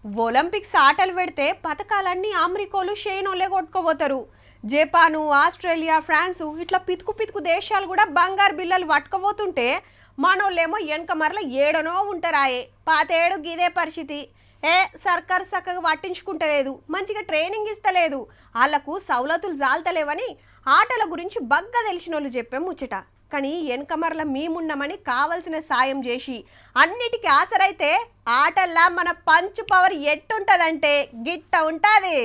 Olympics ఆటలు పెడితే పథకాలన్నీ అమెరికాలు షేనోలే కొట్టుకోబోతారు. జపాను, ఆస్ట్రేలియా, ఫ్రాన్సు ఇట్లా పితుకు పితుకు దేశాలు కూడా బంగారు బిల్లలు పట్టుకోబోతుంటే మనోళ్ళేమో వెనక మరల ఏడనో ఉంటారాయే. పాతేడు గిదే పరిస్థితి. సర్కారు చక్కగా పట్టించుకుంటలేదు, మంచిగా ట్రైనింగ్ ఇస్తలేదు, వాళ్లకు సౌలతులు జాలతలేవని ఆటల గురించి బగ్గా తెలిసిన వాళ్ళు చెప్పే ముచ్చట. కానీ వెనకమరల మేమున్నామని కావలసిన సాయం చేసి అన్నిటికీ ఆసరైతే ఆటల్లా మన పంచ్ పవర్ ఎట్టుంటదంటే గిట్ట ఉంటది.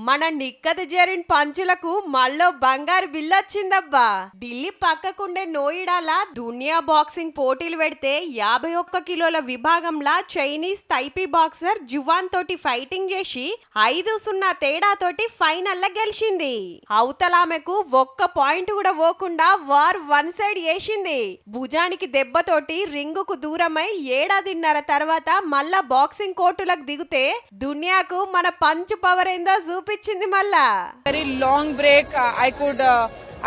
మన నిక్కది జరిన పంచులకు మళ్ళీ బంగారు బిల్లొచ్చిందబ్బా. ఢిల్లీ పక్కకుండే నోయిడాల దునియా బాక్సింగ్ పోటీలు పెడితే 51 కిలోల విభాగంలా చైనీస్ తైపీ బాక్సర్ జువాన్ తోటి ఫైటింగ్ చేసి 5-0 తేడాతోటి ఫైనల్ లా గెలిచింది. అవతలామెకు ఒక్క పాయింట్ కూడా పోకుండా వార్ వన్ సైడ్ చేసింది. భుజానికి దెబ్బతోటి రింగుకు దూరమై 7.5 తర్వాత మళ్ళా బాక్సింగ్ కోర్టులకు దిగుతే దునియాకు మన పంచ్ పవర్ ఏందో చూపించింది. మళ్ళా very long break I could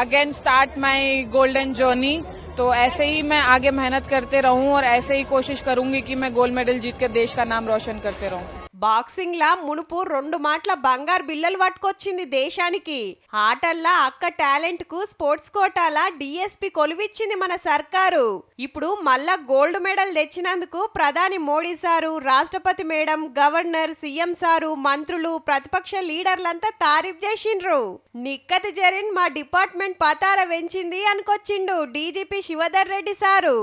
again start my golden journey. तो ऐसे ही मैं आगे मेहनत करते रहूं और ऐसे ही कोशिश करूंगी कि मैं गोल्ड मेडल जीत कर देश का नाम रोशन करते रहूं. బాక్సింగ్ లా మునుపు 2 మాటల బంగారు బిల్లలు పట్టుకొచ్చింది దేశానికి. ఆటల్లా అక్క టాలెంట్ కు స్పోర్ట్స్ కోటాల డిఎస్పి కొలువిచ్చింది మన సర్కారు. ఇప్పుడు మళ్ళా గోల్డ్ మెడల్ తెచ్చినందుకు ప్రధాని మోడీ సారు, రాష్ట్రపతి మేడం, గవర్నర్, సీఎం సారు, మంత్రులు, ప్రతిపక్ష లీడర్లంతా తారీఫ్ చేసిండ్రు. నిక్కతి జరిన్ మా డిపార్ట్మెంట్ పతార వెంచింది అనుకొచ్చిండు డీజీపీ శివధర్ రెడ్డి సారు.